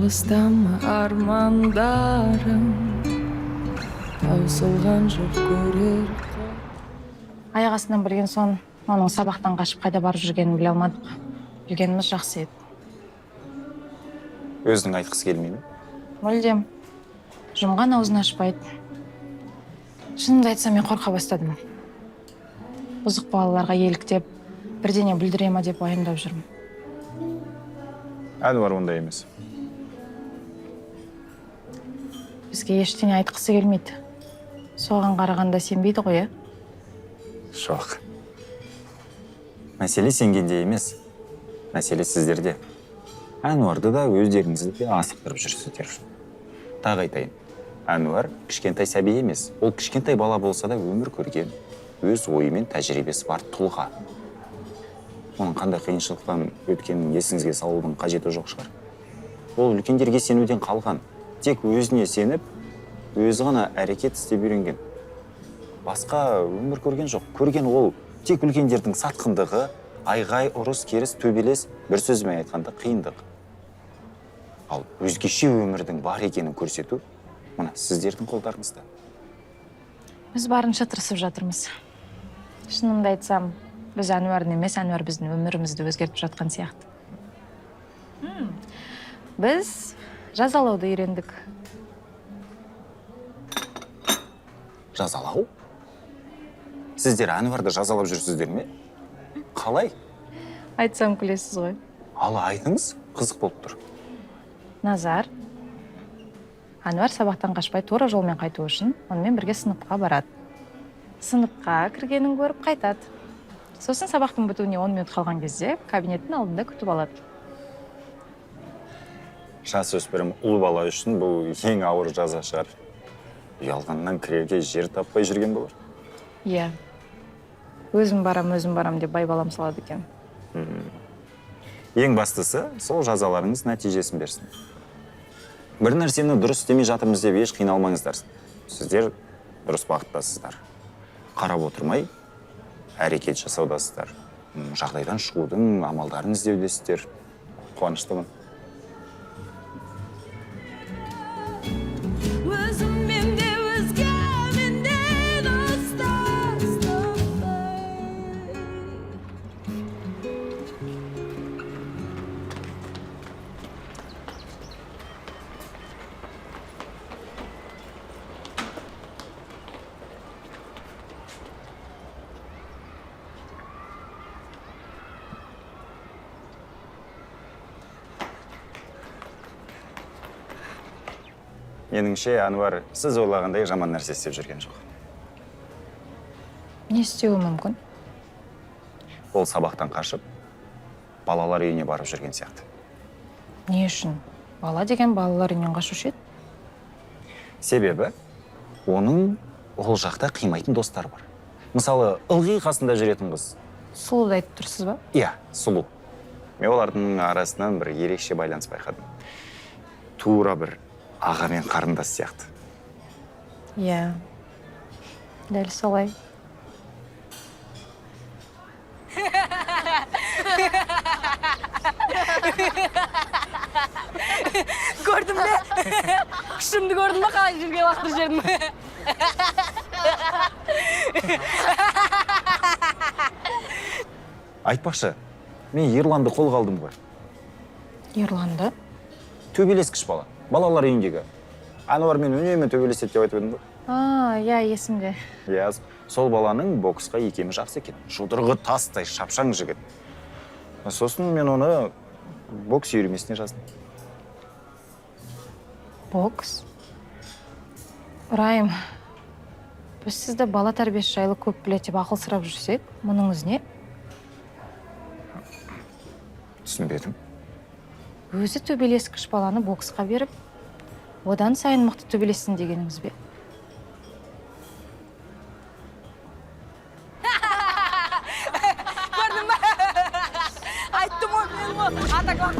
Алыстама армандарым, таусылған жоқ көрер. Аяқ астынан білген соң, оның сабақтан қашып қайда барып жүргенін біле алмадық. Білгеніміз жақсы еді. Өзінің айтқысы келмей ме? Мүлдем. Жұмған аузын ашпайды. Шынымды айтсам, мен қорқа бастадым. Бұзық балаларға еліктеп, бірдеңе бүлдіре ма деп уайымдап жүрмін. Әнуар ондай емес. Бізге ештеңе айтқысы келмейді. Соған қарағанда сенбейді ғой, Жоқ. Мәселе сенгенде емес. Мәселе сіздерде. Әнуарды да өздеріңізді де асықтырып жүрсіздер. Тағы айтайын. Әнуар кішкентай сәби емес. Ол кішкентай бала болса да өмір көрген, өз ойы мен тәжірибесі бар тұлға. Оның қандай қиыншылықтан өткенін есіңізге салудың қажеті жоқ шығар. Ол үлкендерге сенуден қалған. Тек өзіне сеніп, өзі ғана әрекет істеп үйренген. Басқа өмір көрген жоқ. Көрген ол тек үлкендердің сатқындығы, айғай, ұрыс, керіс, төбелес, бір сөзбен айтқанда қиындық. Ал өзгеше өмірдің бар екенін көрсету, мына сіздердің қолдарыңызда. Біз барынша тырысып жатырмыз. Шынымды айтсам, біз Әнуардың емес, Әнуар біздің өмірімізді өзгертіп жатқан сияқты. Біз жазалауды үйрендік. Жазалау? Сіздер Әнуарды жазалап жүрсіздер ме? Қалай? Айтсам күлесіз ғой. Ал айтыңыз, қызық болып тұр. Назар, Әнуар сабақтан қашпай тура жолмен қайту үшін онымен бірге сыныпқа барады. Сыныпқа кіргенін көріп қайтады. Сосын сабақтың бітуіне 10 минут қалған кезде кабинеттің алдында күтіп алады. Жасөспірім ұл бала үшін бұл ең ауыр жаза шығар. Ұялғаннан кірерге жер таппай жүрген болар. Иә. Өзім барам деп байбалам салады екен. Ең бастысы, сол жазаларыңыз нәтижесін берсін. Бір нәрсені дұрыс істемей жатырмыз деп еш қиналмаңыздар. Сіздер дұрыс бағыттасыздар. Қарап отырмай, әрекет жасаудасыздар. Жағдайдан шығудың амалдарын іздеудесіздер. Қуаныштымын. Меніңше, Әнуар, сіз ойлағандай жаман нәрсе істеп жүрген жоқ. Не істеуі мүмкін? Ол сабақтан қашып, балалар үйіне барып жүрген сияқты. Не үшін? Бала деген балалар үйінен қашушы еді? Себебі, оның ол жақта қимайтын достар бар. Мысалы, ылғи қасында жүретін қыз. Сұлуды айтып тұрсыз ба? Иә, сұлу. Мен олардың арасынан бір ерекше байланыс байқадым. Тура бір аға мен қарындас сияқты. Иә, дәл солай. Көрдім бе? Күшімді көрдім бе? Қалай жерге лақтырып жібердім? Айтпақшы, мен Ерланды қолға алдым ғой. Ерланды? Төбелескіш бала. Балалар үйіндегі. Әнуармен үнемі төбелеседі деп айтып едім ғой. Иә, есімде. Иә, сол баланың боксқа икемі жақсы екен. Жұдырығы тастай, шапшаң жігіт. Сосын мен оны бокс үйірмесіне жаздым. Бокс? Райым, біз сізді бала тәрбиесі жайлы көп біледі деп ақыл сұрап жүрсек, мұныңыз не? Түсінбедім. Өзі төбелескіш баланы боксқа беріп, одан сайын мықты төбелессін дегеніңіз бе? Көрдің бе? Айттым ғой мен ғой. Атакон.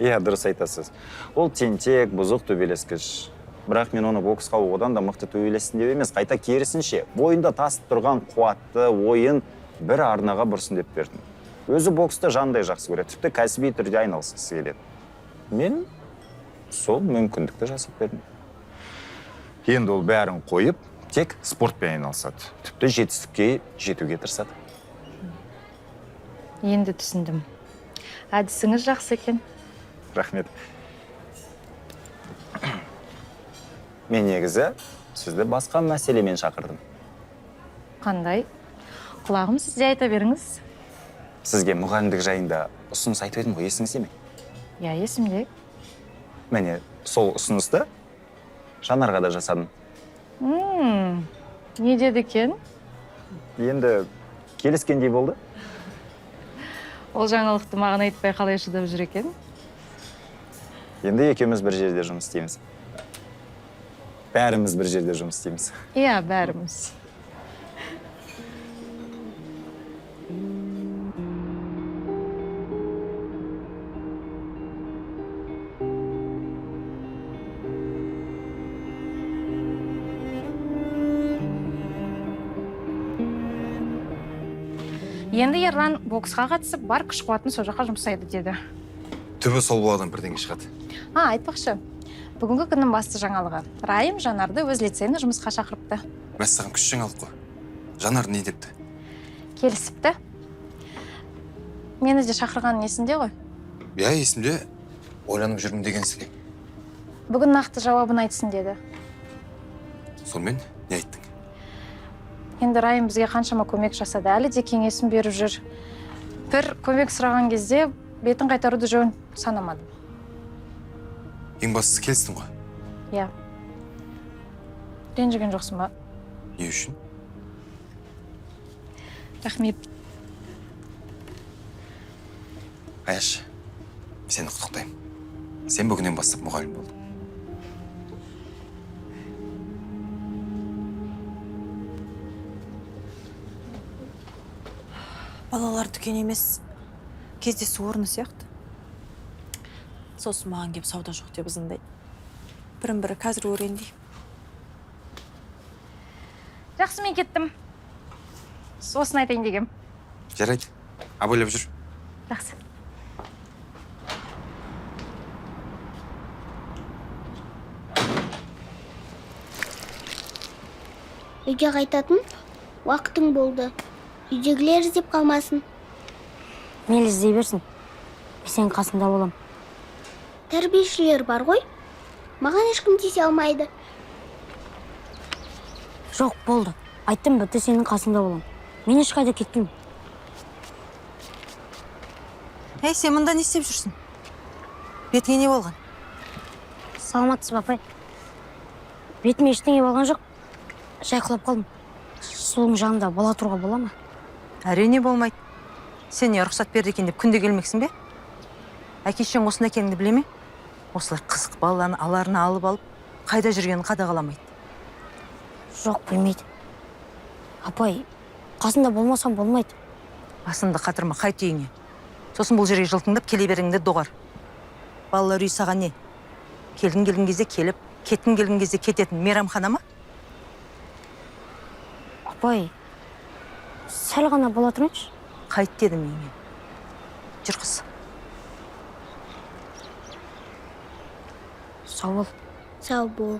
Иә, дұрыс айтасыз. Ол тентек, бұзық төбелескіш. Бірақ мен оны боксқа одан да мықты төбелесін деп емес, қайта керісінше, бойында тасып тұрған қуатты ойын бір арнаға бұрсын деп бердім. Өзі боксты жандай жақсы көреді, тіпті кәсіби түрде айналысқысы келеді. Мен сол мүмкіндікті жасап бердім. Енді ол бәрін қойып, тек спортпен айналысады. Тіпті жетістікке жетуге тырысады. Енді түсіндім. Әдісіңіз жақсы екен. Рахмет. Мен негізі сізді басқа мәселемен шақырдым. Қандай? Құлағым сізде, айта беріңіз. Сізге мұғалімдік жайында ұсыныс айтып едім ғой, есіңізде ме? Иә, есімде. Міне, сол ұсынысты Жанарға да жасадым. Не деді екен? Енді келіскендей болды. Ол жаңалықты маған айтпай қалай шыдап жүр екен? Енді екеуміз бір жерде жұмыс істейміз. Бәріміз бір жерде жұмыс істейміз. Иә, бәріміз. Енді Ерлан боксқа қатысып, бар күш қуатын сол жаққа жұмсайды деді. Түбі сол боладан бірдеңе шығады. Айтпақшы. Бүгінгі күннің басты жаңалығы. Райым Жанарды өз лицейіне жұмысқа шақырыпты. Мәссаған күш жаңалық қой. Жанар не депті? Келісіпті. Мені де шақырған есінде ғой? Иә, есімде. Ойланып жүрмін деген сіле. Бүгін нақты жауабын айтсын деді. Сонымен не айттың? Енді Райым бізге қаншама көмек жасады, әлі де кеңесін беріп жүр. Бір көмек сұраған кезде бетін қайтаруды жөн санамадым. Ең бастысы келістің ғой? Иә. Ренжіген жоқсың ба? Не үшін? Рахмет. Аяш, сені құттықтаймын. Сен бүгіннен бастап мұғалім болдың. Балалар дүкен емес, кездесу орны сияқты. Сосын маған кеп сауда жоқ деп ызыңдайды. Бірін-бірі қазір өрендей. Жақсы, мен кеттім. Сосын айтайын дегем. Жарайды, абайлап жүр. Жақсы. Үйге қайтатын уақытың болды. Үйдегілер іздеп қалмасын. Мейлі іздей берсін. Сенің қасында болам. Тәрбиешілер бар ғой. Маған ешкім тисе алмайды. Жоқ, болды. Айттым, бітті, сенің қасында болам. Мен ешқайда кетпеймін. Әй, сен мұнда не істеп жүрсің? Бетіңе не болған? Саламатсыз ба, апай? Бетіме ештеңе болған жоқ. Жай құлап қалдым. Сұлың жанында бола тұруға бола ма? Әрине болмайды. Сен не рұқсат берді екен деп күнде келмексің бе? Әкешен осында екеніңді біле ме? Осылай қызық баланы аларына алып алып, қайда жүргенін қадағаламайды. Жоқ, білмейді. Апай, қасында болмасам болмайды. Басында қатырма, қайт үйіңе. Сосын бұл жерге жылтыңдап келе беріңді доғар. Балалар үй саған не? Келгін кезде келіп, кеттің келген кезде кететін мейрамхана ма? Апай, сәл ғана бола тұрыңызшы. Қайт дедім үйіңе. Жүр қыз. Сау бол. Сау бол.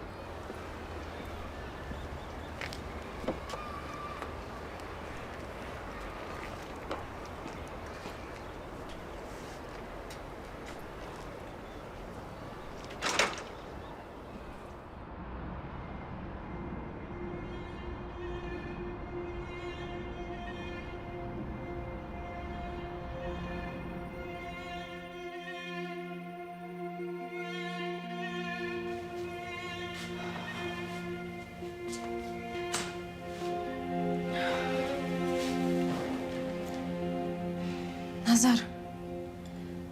Назар,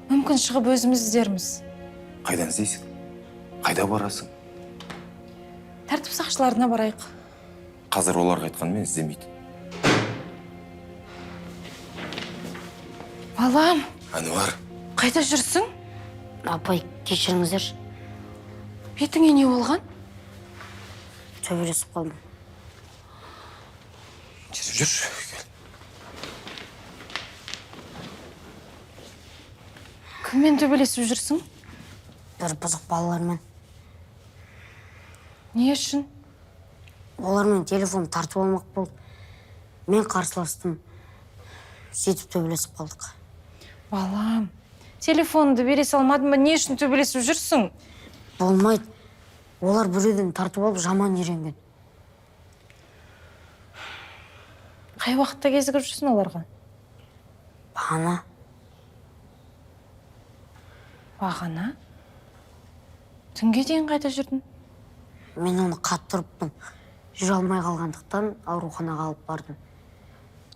мүмкін шығып өзіміз іздерміз. Қайдан іздейсің? Қайда барасың? Тәртіп сақшыларына барайық. Қазір оларға айтқанымен іздемейді. Балам, Әнуар, қайда жүрсің? Апай, кешіріңіздерші. Бетіңе не болған? Төбелесіп қалдым. Жүрші. Кіммен төбелесіп жүрсің? Бір бұзық балалармен. Не үшін? Олармен телефон тартып алмақ болды. Мен қарсыластым. Сөйтіп төбелесіп қалдық. Балам, телефонды бере салмадың ба? Не үшін төбелесіп жүрсің? Болмайды. Олар біреуден тартып алып жаман үйренген. Қай уақытта кезігіп жүрсің оларға? Бағана. Бағана? Түнге дейін қайда жүрдің? Мен оны қатты ұрыппын. Жүре алмай қалғандықтан ауруханаға алып бардым.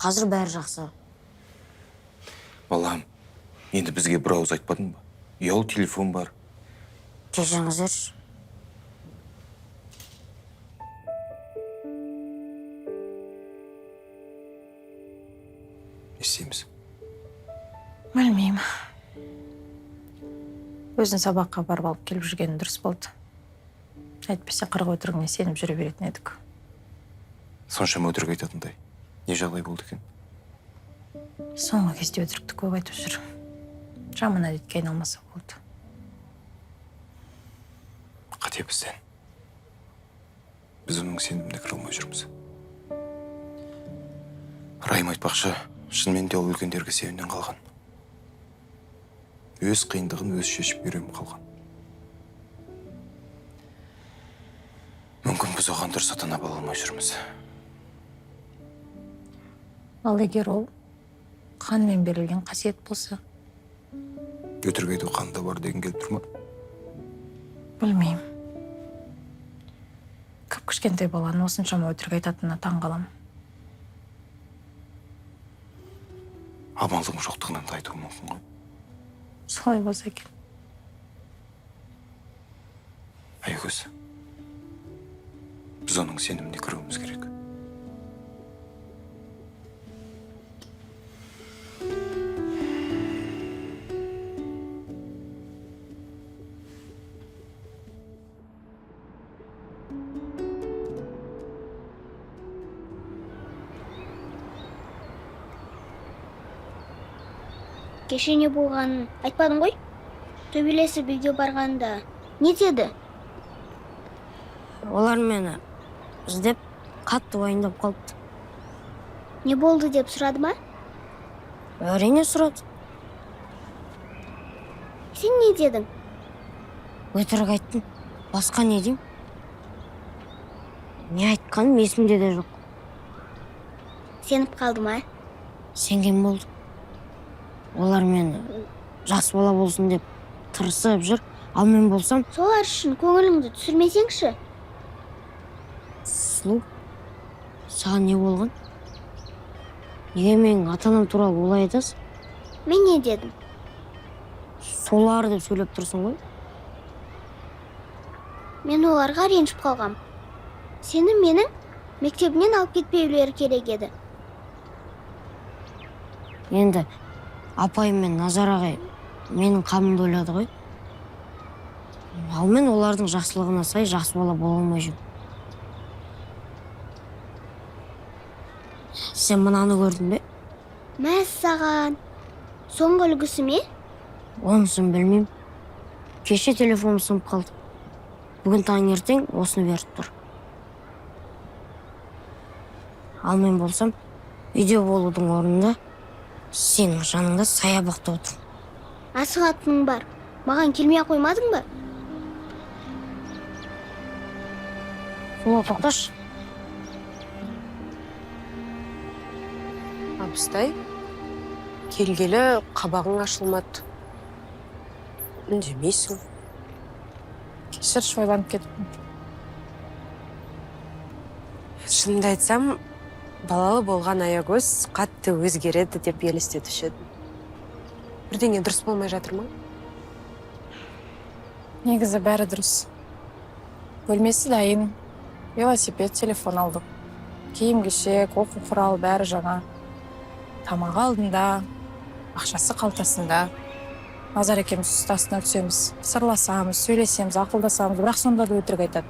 Қазір бәрі жақсы. Балам, енді бізге бір ауыз айтпадың ба? Ұялы телефон бар. Кешіріңіздерші. Не істейміз? Білмеймін. Өзін сабаққа барып алып келіп жүргені дұрыс болды. Әйтпесе қырық өтірігіне сеніп жүре беретін едік. Соншама өтірік айтатындай. Не жағдай болды екен? Соңғы кезде өтірікті көп айтып жүр. Жаман әдетке айналмаса болды. Қате бізден. Біз оның сеніміне кіре алмай жүрміз. Райым айтпақшы, шынымен де ол үлкендерге сенімнен қалған. Өз қиындығын өз шешіп үйреніп қалған. Мүмкін біз оған дұрыс ата-ана бола алмай жүрміз. Ал егер ол қанмен берілген қасиет болса? Өтірік айту қанда бар деген келіп тұр ма? Білмеймін. Кішкентай баланы осыншама өтірік айтатынына таң қаламын. Амалдың жоқтығынан да айтуы мүмкін ғой. Солай болса екен. Айгөз, біз оның сеніміне кіруіміз керек. Кеше не болғанын айтпадың ғой? Төбелесіп үйге барғанда не деді? Олар мені іздеп қатты уайымдап қалыпты. Не болды деп сұрады ма? Әрине сұрады. Сен не дедің? Өтірік айттым. Басқа не деймін? Не айтқаным есімде де жоқ. Сеніп қалды ма? Сенген болды. Олар мені жас бала болсын деп тырысып жүр. Ал мен болсам... Солар үшін көңіліңді түсірмесеңші. Сұлу, саған не болған? Неге менің ата-анам туралы олай айтасың? Мен не дедім? Солар деп сөйлеп тұрсың ғой. Мен оларға ренжіп қалғам. Сені менің мектебінен алып кетпеулері керек еді. Енді апайым мен Назар ағай менің қамымды ойлады ғой. Ал мен олардың жақсылығына сай жақсы бала бола алмай жүрмін. Сен мынаны көрдің бе? Мәссаған. Соңғы үлгісі ме? Онысын білмеймін. Кеше телефоным сынып қалды. Бүгін таңертең осыны беріп тұр. Ал мен болсам, үйде болудың орнында сенің жаныңда саябақта отыр. Асығатының бар. Маған келмей қоймадың ба? О, тоқташы. Абыстай, келгелі қабағың ашылмады. Үндемейсің. Кешірші, ойланып кеттім. Шынымды айтсам, балалы болған Аягөз қатты өзгереді деп елестетуші едім. Бірдеңе дұрыс болмай жатыр ма? Негізі бәрі дұрыс. Бөлмесі дайын. Велосипед, телефон алдық. Киім-кешек, оқу құрал бәрі жаңа. Тамағы алдында, ақшасы қалтасында. Назар екеуміз ұстасына түсеміз, сырласамыз, сөйлесеміз, ақылдасамыз, бірақ сонда да өтірік айтады.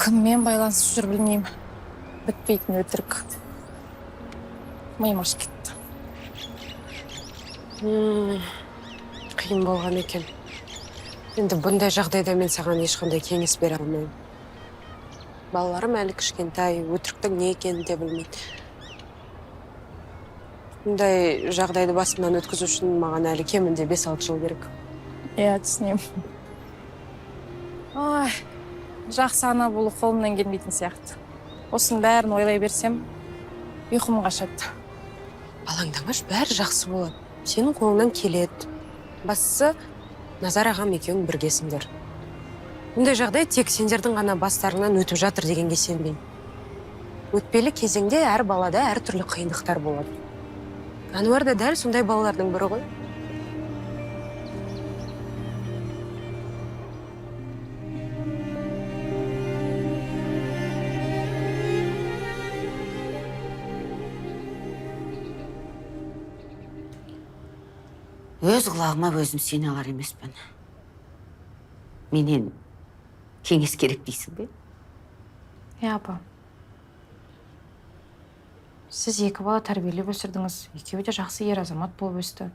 Кіммен байланысып жүр білмеймін. Бітпейтін өтірік. Миым ашып кетті. Қиын болған екен. Енді бұндай жағдайда мен саған ешқандай кеңес бере алмаймын. Балаларым әлі кішкентай, өтіріктің не екенін де білмейді. Бұндай жағдайды басымнан өткізу үшін маған әлі кемінде 5-6 жыл керек. Иә, түсінемін. Ой, жақсы ана болу қолымнан келмейтін сияқты. Осының бәрін ойлай берсем, ұйқым қашады. Алаңдамаш, бәрі жақсы болады. Сенің қолыңнан келеді. Бастысы, Назар ағам екеуің біргесіңдер. Бұндай жағдай тек сендердің ғана бастарыңнан өтіп жатыр дегенге сенбеймін. Өтпелі кезеңде әр балада әр түрлі қиындықтар болады. Әнуар да дәл сондай балалардың бірі ғой. Өз құлағыма өзім сене алар емеспін. Менен кеңес керек дейсің бе? Иә, апа. Сіз 2 бала тәрбиелеп өсірдіңіз, екеуі де жақсы ер азамат болып өсті.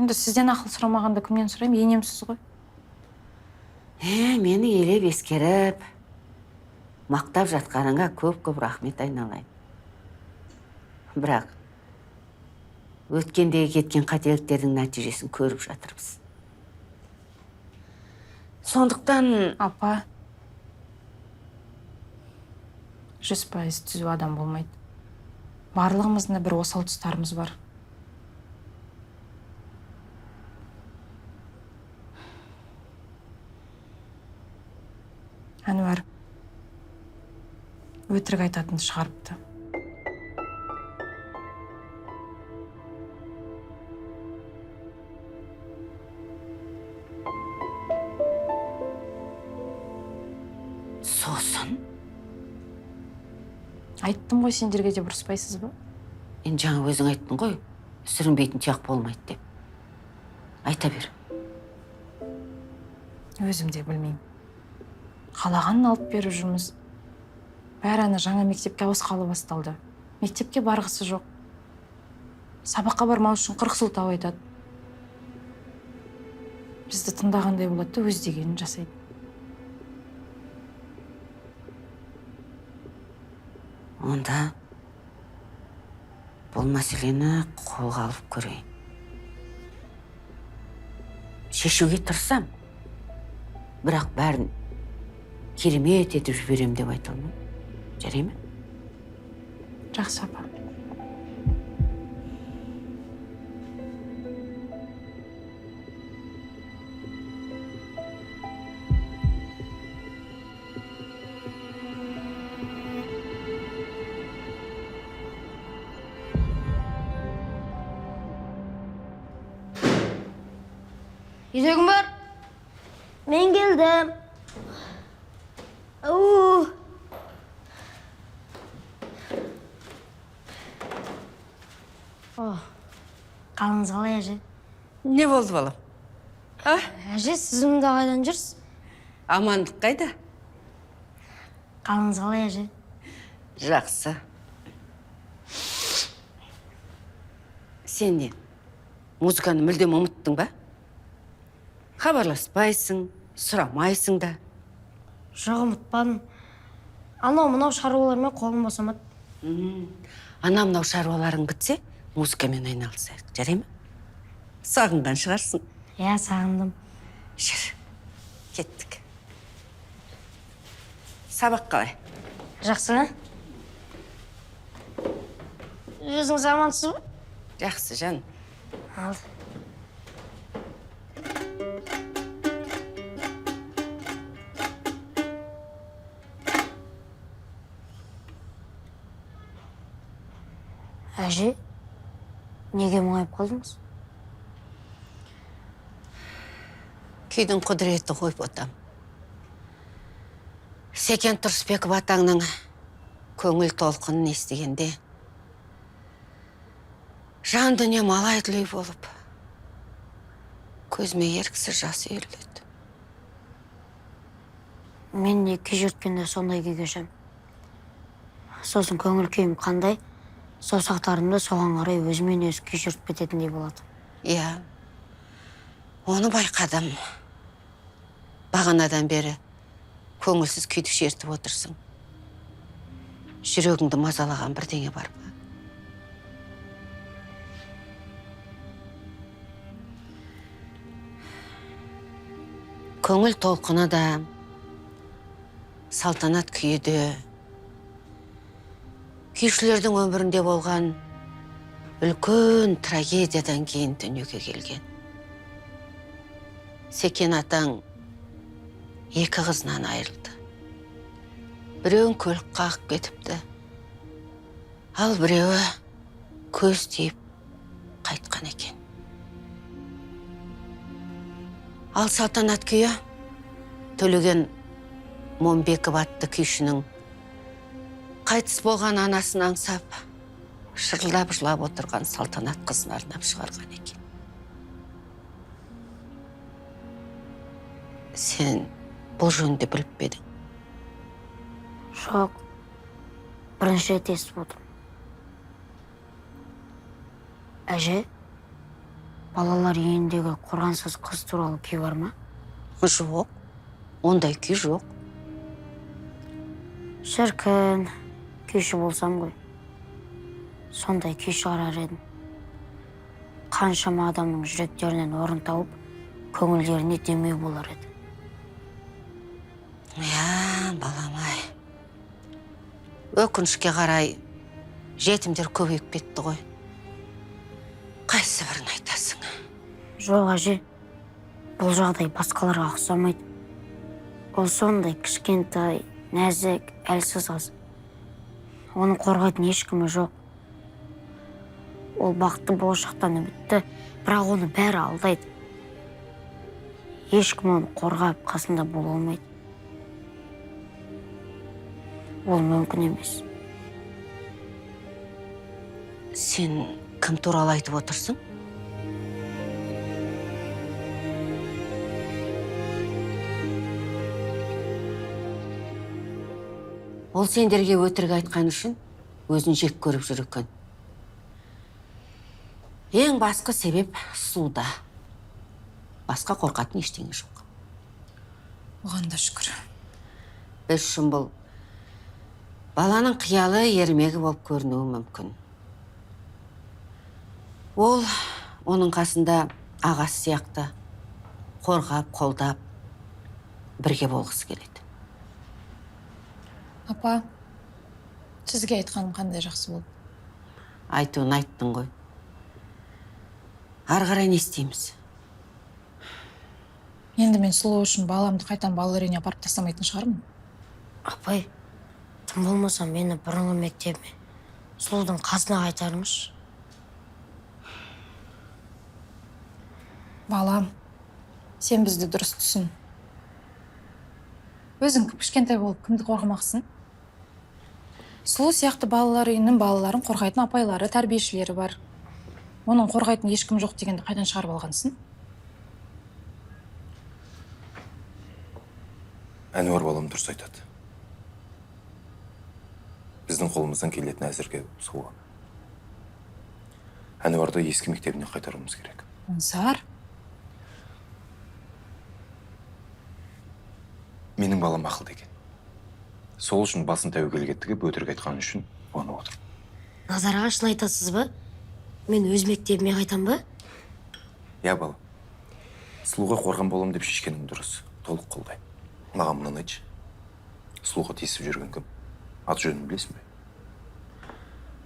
Енді сізден ақыл сұрамағанда кімнен сұраймын, енемсіз ғой. Мені елеп ескеріп, мақтап жатқаныңа көп рахмет айналайын. Бірақ өткендегі кеткен қателіктердің нәтижесін көріп жатырмыз. Сондықтан... Апа, 100% түзу адам болмайды. Барлығымыздың бір осал тұстарымыз бар. Әнуар өтірік айтатынды шығарыпты. Сосын? Айттым ғой, сендерге де бұрыспайсыз ба? Енді жаңа өзің айттың ғой, сүрінбейтін тұяқ болмайды деп. Айта бер. Өзім де білмеймін. Қалағанын алып беріп жүрміз. Бәрі ана жаңа мектепке ауысқалы басталды. Мектепке барғысы жоқ. Сабаққа бармау үшін 40 сылтау айтады. Бізді тыңдағандай болады да өз дегенін жасайды. Онда бұл мәселені қолға алып көрейін. Шешуге тырысам, бірақ бәрін керемет етіп жіберем деп айта алмаймын. Жарай ма? Жақсы, апа. Үйдегің бар? Мен келдім. Қалыңыз қалай, әже? Не болды, балам? Әже, сіз мұнда қайдан жүрсіз? Амандық қайда? Қалыңыз қалай, әже? Жақсы. Сен не? Музыканы мүлдем ұмыттың ба? Хабарласпайсың, сұрамайсың да. Жоқ, ұмытпадым. Анау-мынау шаруалармен қолым босамады. Анау-мынау шаруаларың бітсе, музыкамен айналысайық. Жарай ма? Сағынған шығарсың. Иә, сағындым. Жүр, кеттік. Сабақ қалай? Жақсы, ма? Өзіңіз амансыз ба? Жақсы, жан. Алды. Әже, неге мұңайып қалдыңыз? Күйдің құдіреті ғой ботам. Секен Тұрысбеков атаңның көңіл толқынын естігенде жан дүнием алай-дүлей болып, көзіме еріксіз жас үйіріледі. Мен де күй жүрткенде сондай күй кешем. Сосын көңіл күйім қандай, саусақтарымды соған қарай өзімен өзі күй жүріп кететіндей болады. Иә, оны байқадым. Бағанадан бері көңілсіз күйді шертіп отырсың. Жүрегіңді мазалаған бірдеңе бар ба? Көңіл толқыны да, салтанат күйі де, күйшілердің өмірінде болған үлкен трагедиядан кейін дүниеге келген. Секен атаң екі қызынан айырылды. Біреуін көлік қағып кетіпті. Ал біреуі көз тиіп қайтқан екен. Ал салтанат күйі Төлеген Момбеков атты күйшінің қайтыс болған анасын аңсап, шырылдап жылап отырған салтанат қызын арнап шығарған екен. Сен бұл жөнінде біліп пе едің? Жоқ, бірінші рет естіп отырмын. Әже, балалар үйіндегі қорғансыз қыз туралы күй бар ма? Жоқ, ондай күй жоқ. Шіркін, күйші болсам ғой. Сондай күй шығарар едім. Қаншама адамның жүректерінен орын тауып, көңілдеріне демеу болар еді. Я, балам-ай. Өкінішке қарай жетімдер көбейіп кетті ғой. Қайсы бірін айтасың? Жоқ, әже, бұл жағдай басқаларға ұқсамайды. Ол сондай кішкентай, нәзік, әлсіз қыз. Оны қорғайтын ешкімі жоқ. Ол бақытты болашақтан үмітті, бірақ оны бәрі алдайды. Ешкім оны қорғап қасында бола алмайды. Ол мүмкін емес. Сен кім туралы айтып отырсың? Ол сендерге өтірік айтқан үшін өзін жек көріп жүр екен. Ең басқа себеп суда. Басқа қорқатын ештеңе жоқ. Оған да шүкір. Біз үшін бұл баланың қиялы ермегі болып көрінуі мүмкін. Ол оның қасында ағасы сияқты қорғап, қолдап, бірге болғысы келеді. Апа, сізге айтқаным қандай жақсы болды. Айтуын айттың ғой. Ары қарай не істейміз? Енді мен сұлу үшін баламды қайтан балалар үйіне апарып тастамайтын шығармын. Апай, тым болмаса мені бұрынғы мектебіме сұлудың қасына қайтарыңызшы. Балам, сен бізді дұрыс түсін. Өзің кішкентай болып кімді қорғамақсың? Сұлу сияқты балалар үйінің балаларын қорғайтын апайлары, тәрбиешілері бар. Оның қорғайтын ешкім жоқ дегенді қайдан шығарып алғансың? Әнуар балам дұрыс айтады. Біздің қолымыздан келетін әзірге сол. Әнуарды ескі мектебіне қайтаруымыз керек. Аңсар? Менің балам ақылды екен. Сол үшін басын тәуекелге тігіп өтірік айтқан үшін қуанып отыр. Назарға шын айтасыз ба? Мен өз мектебіме қайтам ба? Я балам. Сұлуға қорған болам деп шешкенің дұрыс. Толық қолдаймын. Маған мұнан айтшы. Сұлуға тиісіп жүрген кім? Аты жөнін білесің бе?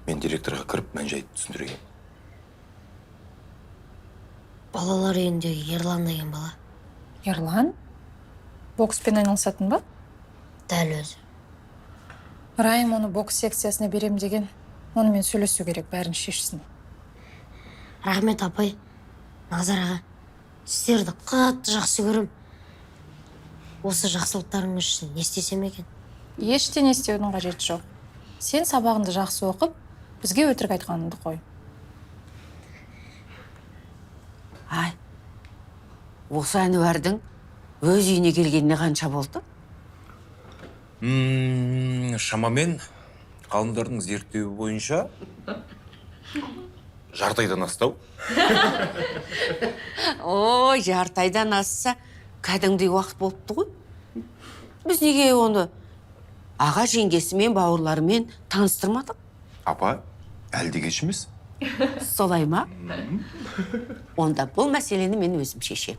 Мен директорға кіріп мән-жайды түсіндірейін. Балалар үйіндегі Ерлан деген бала. Ерлан? Бокспен айналысатын ба? Дәл өзі. Райым оны бокс секциясына берем деген. Онымен сөйлесу керек, бәрін шешсін. Рахмет, апай. Назар аға, сіздерді қатты жақсы көрем. Осы жақсылықтарыңыз үшін не істесем екен? Ештеңе істеудің қажеті жоқ. Сен сабағыңды жақсы оқып, бізге өтірік айтқаныңды қой. Ай, осы Әнуардың өз үйіне келгеніне қанша болды? Шамамен ғалымдардың зерттеуі бойынша жарты айдан астау. Ой, жарты айдан асса, кәдімгідей уақыт болыпты ғой. Біз неге оны аға жеңгесімен, бауырларымен таныстырмадық? Апа, әлде кеш емес? Солай ма? Онда бұл мәселені мен өзім шешем.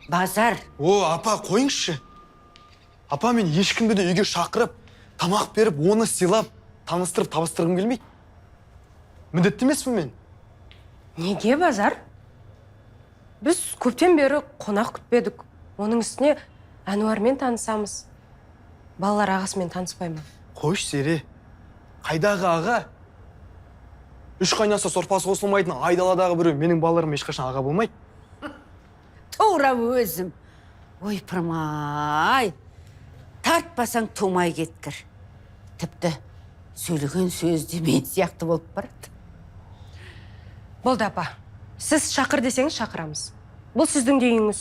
Базар. О, апа, қойыңызшы. Апа, мен ешкімді де үйге шақырып, тамақ беріп, оны сыйлап, таныстырып, табыстырғым келмейді. Міндетті емеспін мен. Неге Базар? Біз көптен бері қонақ күтпедік. Оның үстіне Әнуармен танысамыз. Балалар ағасымен таныспай ма? Қойш, Сере. Қайдағы аға? Үш қайнаса сорпасы қосылмайтын айдаладағы біреу менің балаларым ешқашан аға болмайды. Тура өзім. Ой, пырмай. Тартпасаң тумай кеткір. Тіпті сөйлеген сөзде мен сияқты болып барады. Болды апа. Сіз шақыр десеңіз шақырамыз. Бұл сіздің де үйіңіз.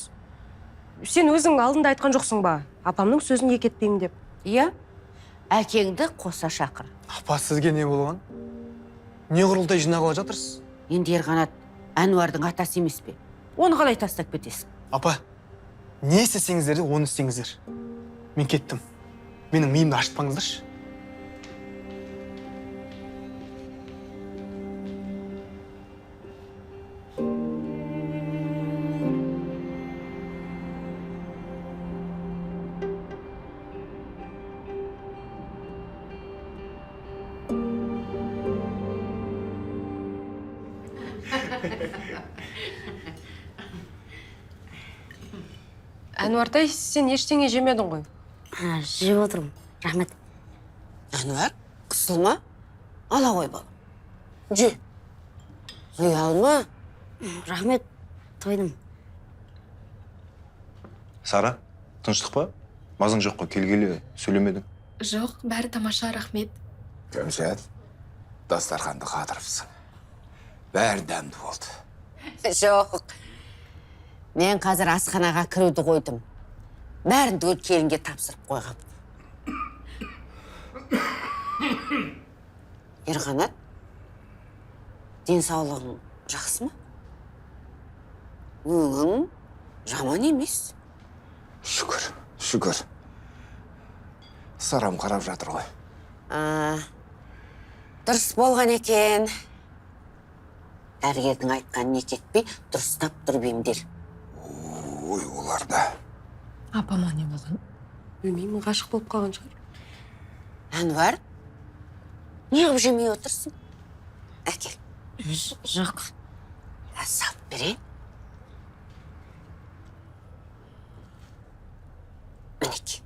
Сен өзің алдында айтқан жоқсың ба? Апамның сөзін ек етпеймін деп. Иә? Әкеңді қоса шақыр. Апа, сізге не болған? Не құрылтай жинағалы жатырсыз? Енді Ерқанат Әнуардың атасы емес пе? Оны қалай тастап кетесің? Апа, не істесеңіздер де оны істеңіздер. Мен кеттім. Менің миымды ашытпаңыздаршы. Әнуартай, сен ештеңе жемедің ғой. Жеп отырмын. Рахмет. Әнуар, қысылма. Ала ғой балам. Же. Ұялма. Рахмет, тойдым. Сара, тыныштық па? Мазың жоқ қой, келгелі сөйлемедің. Жоқ, бәрі тамаша, рахмет. Кәмшат, дастарханды қатырыпсың. Бәрі дәмді болды. Жоқ. Мен қазір асханаға кіруді қойдым. Бәрін түгел келінге тапсырып қойғам. Ерқанат, денсаулығың жақсы ма? Өңің жаман емес. Шүкір, шүкір. Сарам қарап жатыр ғой. Дұрыс болған екен. Дәрігердің айтқанын не кетпей, дұрыстап тұрып емдер. Ой, оларда. Апама не болған? Білмеймін, ғашық болып қалған шығар. Әнуар, неғып жемей отырсың? Әкел. Жоқ. Салып берейін. Мінеке.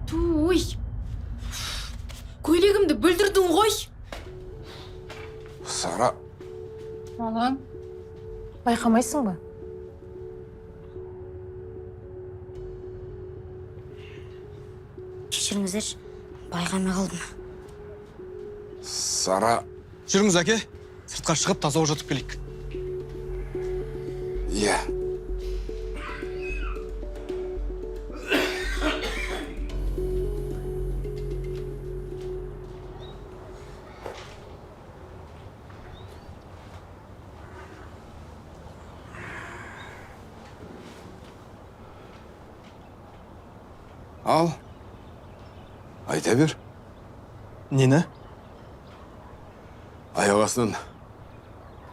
Туй! Көйлегімді бүлдірдің ғой! Сара. Балам, байқамайсың ба? Кешіріңіздерші, байқамай қалдым. Сара. Жүріңіз, әке. Сыртқа шығып таза жатып келейік. Иә. Ал, айта бер. Нені? Аяқ астынан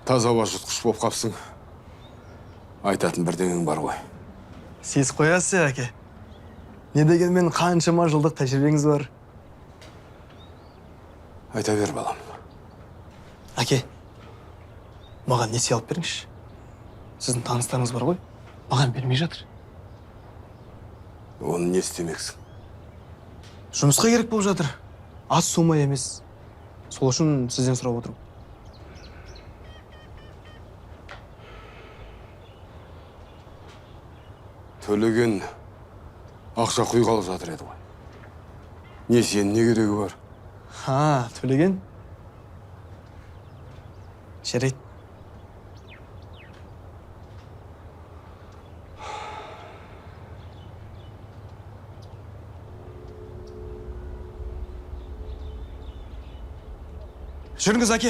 таза ауа жұтқыш болып қапсың. Айтатын бірдеңең бар ғой. Сіз қоясыз, әке. Не дегенмен қаншама жылдық тәжірибеңіз бар. Айта бер, балам. Әке, маған несие алып беріңізші. Сіздің таныстарыңыз бар ғой, маған бермей жатыр. Оны не істемексің? Жұмысқа керек болып жатыр. Аз сома емес. Сол үшін сізден сұрап отырмын. Төлеген ақша құйғалы жатыр еді ғой. Несиенің не керегі бар? Төлеген? Жарайды. Жүріңіз, әке.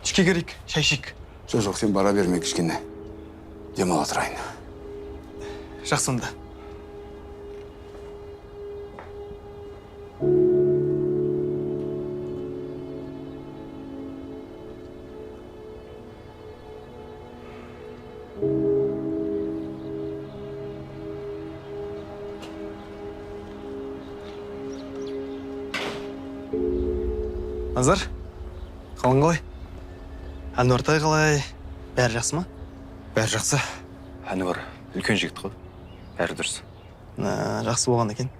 Ішке керек, шай ішейік. Жоқ, сен бара берме кішкене. Демала тұрайын. Жақсы онда. Назар, қалың қалай? Әнуартай қалай? Бәрі жақсы ма? Бәрі жақсы. Әнуар үлкен жігіт қой. Бәрі дұрыс. Жақсы болған екен.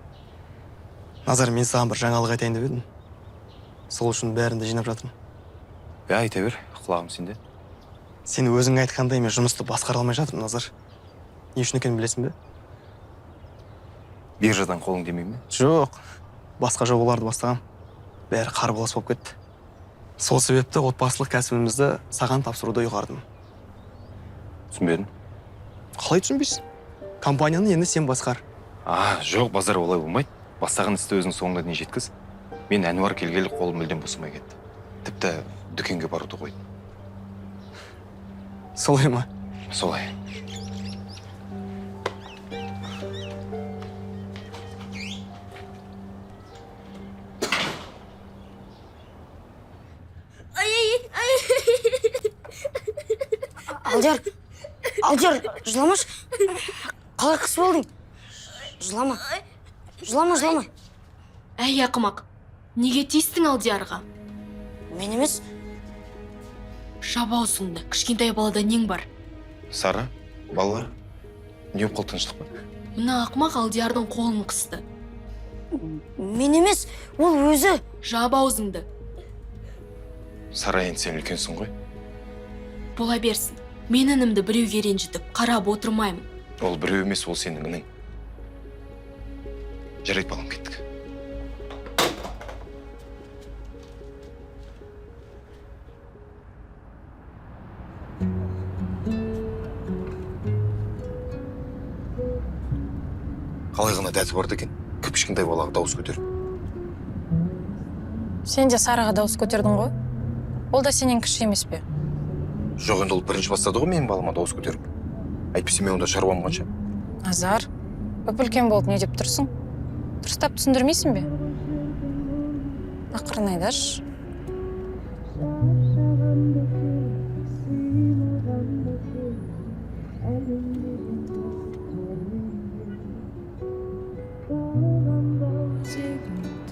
Назар, мен саған бір жаңалық айтайын деп едім. Сол үшін бәрінді жинап жатырмын. Айта бер, құлағым сенде. Сен өзің айтқандай мен жұмысты басқара алмай жатырмын, Назар. Не үшін екенін білесің бе? Биржадан қолың демей ме? Жоқ, басқа жобаларды бастағам. Бәрі қарбалас болып кетті. Сол себепті отбасылық кәсібімізді саған тапсыруды ұйғардым. Түсінбедім. Қалай түсінбейсің? Компанияны енді сен басқар. Жоқ, базар олай болмайды. Бастаған істі өзің соңына дейін жеткіз. Мен Әнуар келгелі қолым мүлдем босамай кетті. Тіпті дүкенге баруды қойдым. Солай ма? Солай. Алдияр, жыламаш. Қалай қыс болдың? Жылама. Әй, ақымақ, неге тиістің Алдиярға? Мен емес. Жабаусыңды, кішкентай балада нең бар? Сара, балалар, не қол тыныштық па? Мына ақымақ Алдиярдың қолын қысты. Мен емес, ол өзі. Жабаусыңды. Сара, енді сен үлкенсің ғой. Бола берсін. Мен інімді біреуге ренжітіп, қарап отырмаймын. Ол біреу емес, ол сенің інің. Жарайды, балам, кеттік. Қалай ғана дәті барды екен, кіп-кішкентай балаға дауыс көтеріп. Сен де Сараға дауыс көтердің ғой? Ол да сенен кіші емес пе? Жоқ, енді ол бірінші бастады ғой менің балама дауыс көтеріп. Әйтпесе мен онда шаруам қанша. Назар, үлкен болып не деп тұрсың? Дұрыстап түсіндірмейсің бе? Ақырын айдаршы.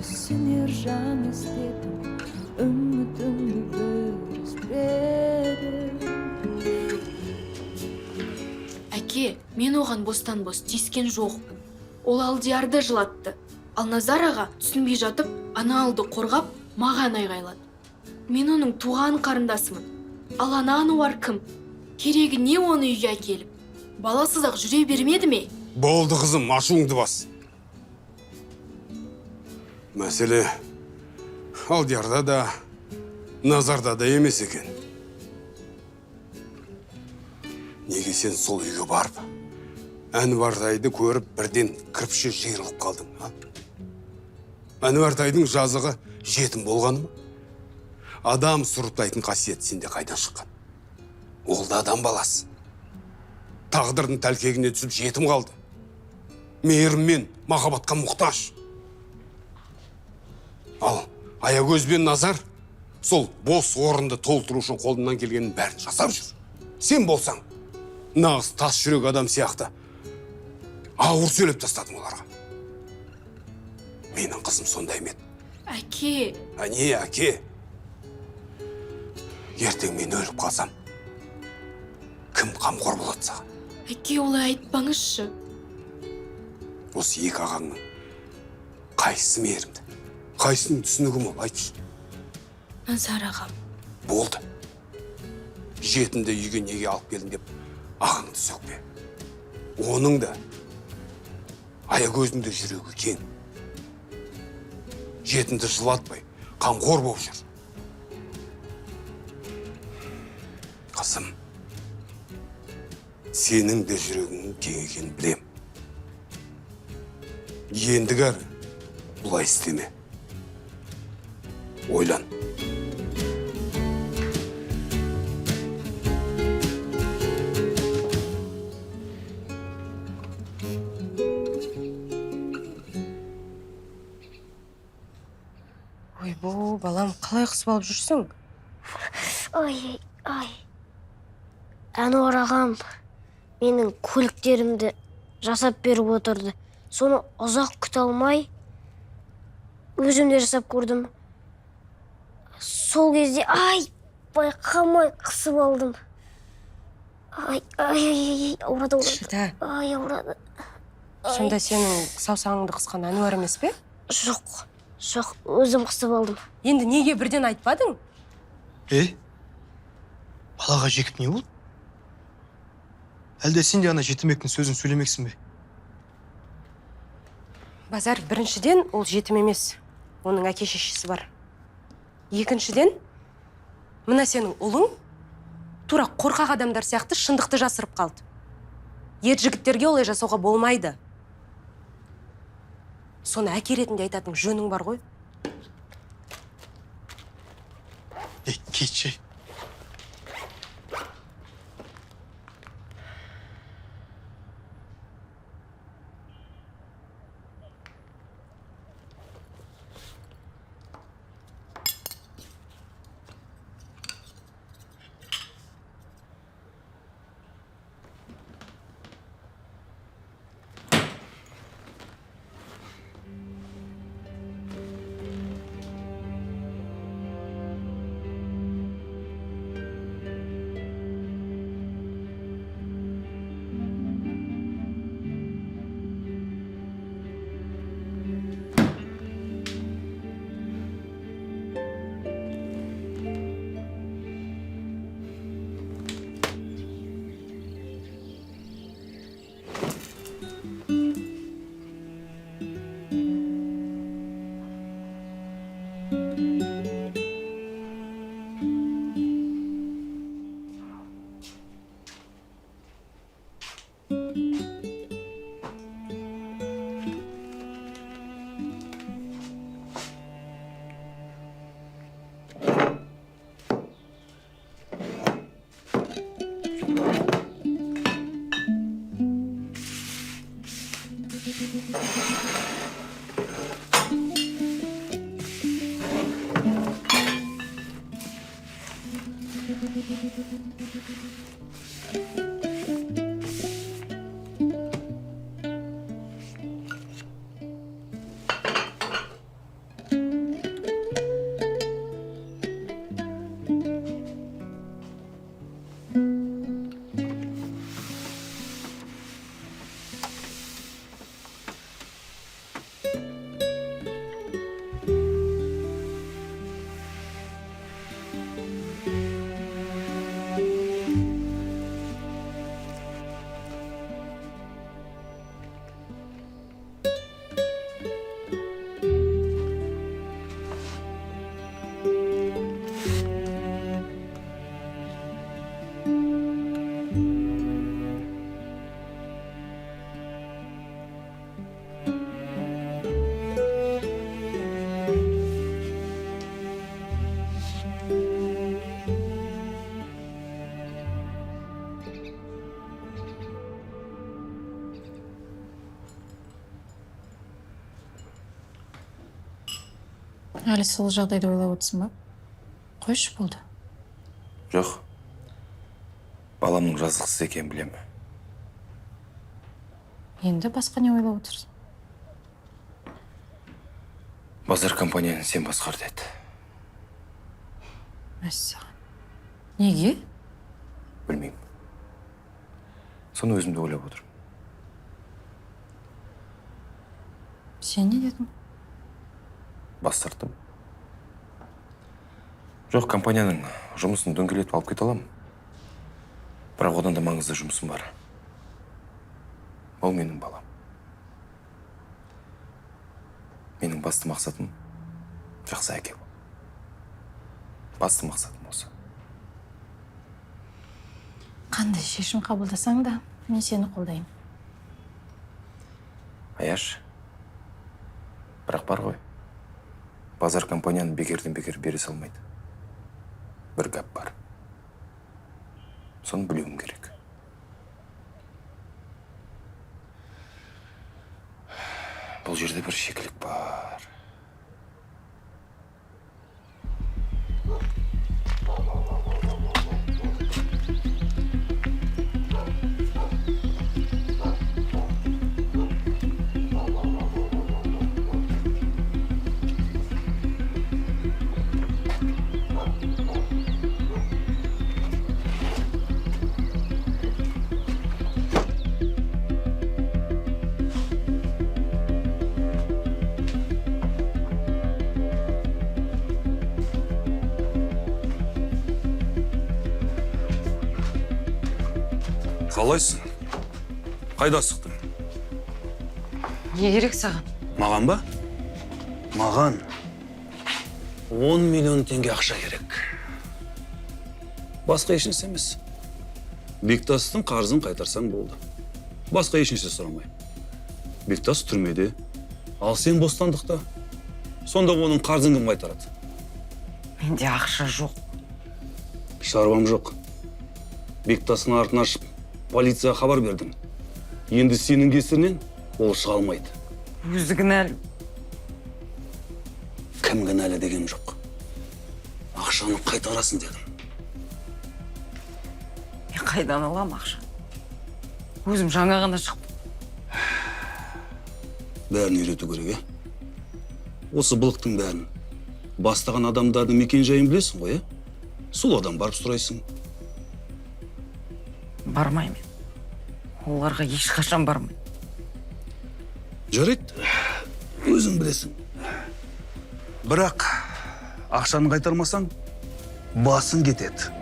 Сенер жан іздедім, үмітімді бүріспедім. Әке, мен оған бостан-бос тиіскен жоқпын. Ол Алдиярды жылатты. Ал Назар аға түсінбей жатып, ана алды қорғап, маған айғайлады. Мен оның туған қарындасымын. Ал ана Ануар кім? Керегі не оны үйге әкеліп? Баласыз-ақ жүре бермеді ме? Болды қызым, ашуыңды бас. Мәселе Алдиярда да, Назарда да емес екен. Неге сен сол үйге барып, Әнуартайды көріп бірден кірпіше жиырылып қалдың, а? Әнуартайдың жазығы жетім болғаны ма? Адам сұрыптайтын қасиет сенде қайдан шыққан? Ол да адам баласы. Тағдырдың тәлкегіне түсіп жетім қалды. Мейірім мен махаббатқа мұқтаж. Ал Аягөз бен Назар сол бос орынды толтыру үшін қолынан келгенін бәрін жасап жүр. Сен болсаң, нағыз тас жүрек адам сияқты ауыр сөйлеп тастадың оларға. Менің қызым сондай ме? Әке. Не әке? Ертең мен өліп қалсам, кім қамқор болады саған? Әке, олай айтпаңызшы. Осы екі ағаңның қайсысы мейірімді? Қайсының түсінігі мол, айтшы. Назар ағам. Болды. Жетімді үйге неге алып келдің деп ағаңды сөкпе. Оның да Аягөздің де жүрегі кең. Жетімді жылатпай, қамқор болып жүр. Қызым, сенің де жүрегіңнің кең екенін білем. Ендігі әрі бұлай істеме. Ойлан. Ойбу, балам, қалай қысып алып жүрсің? Ой, Әнуар ағам менің көліктерімді жасап беріп отырды. Соны ұзақ күте алмай, өзім де жасап көрдім. Сол кезде, байқамай қысып алдым. Ауырады. Шілда, Ауырады. сонда сенің саусағыңды қысқан Әнуар емес пе? Жоқ, өзім қысып алдым. Енді неге бірден айтпадың? Балаға жекіп не болды? Әлде сен де ана жетімектің сөзін сөйлемексің бе? Базар, біріншіден ол жетім емес. Оның әке шешесі бар. Екіншіден, мына сенің ұлың тура қорқақ адамдар сияқты шындықты жасырып қалды. Ер жігіттерге олай жасауға болмайды. Соны әке ретінде айтатын жөнің бар ғой. Кетші. Әлі сол жағдайды ойлап отырсың ба? Қойшы болды. Жоқ. Баламның жазықсыз екенін білемін. Енді басқа не ойлап отырсың? Базар компанияны сен басқар деді. Мәссаған. Неге? Білмеймін. Соны өзімді ойлап отырмын. Сен не дедің? Бас тарттым. Жоқ, компанияның жұмысын дөңгелетіп алып кете аламын. Бірақ одан да маңызды жұмысым бар. Ол менің балам. Менің басты мақсатым жақсы әке бол. Басты мақсатым осы. Қандай шешім қабылдасаң да, мен сені қолдаймын. Аяш, бірақ бар ғой. Базар компанияны бекерден бекер бере салмайды. Бір гәп бар. Соны білуім керек. Бұл жерде бір шикілік бар. Қалайсың? Қайда асықтың? Не керек саған? Маған ба? Маған 10 миллион теңге ақша керек. Басқа ешнәрсе емес. Бектастың қарызын қайтарсаң болды. Басқа ешнәрсе сұрамаймын. Бектас түрмеде, ал сен бостандықта. Сонда оның қарызын кім қайтарады? Менде ақша жоқ. Шаруам жоқ. Бектастың артын ашып, полицияға хабар бердің. Енді сенің кесірінен ол шыға алмайды. Өзі кінәлі. Кім кінәлі деген жоқ. Ақшаны қайтарасын дедім. Мен қайдан алам ақша? Өзім жаңа ғана шықтым. Бәрін үйрету керек, Осы былықтың бәрін бастаған адамдардың мекен жайын білесің ғой, Сол адам барып сұрайсың. Бармаймын. Оларға ешқашан бармаймын. Жарайды, өзің білесің. Бірақ ақшаны қайтармасаң, басың кетеді.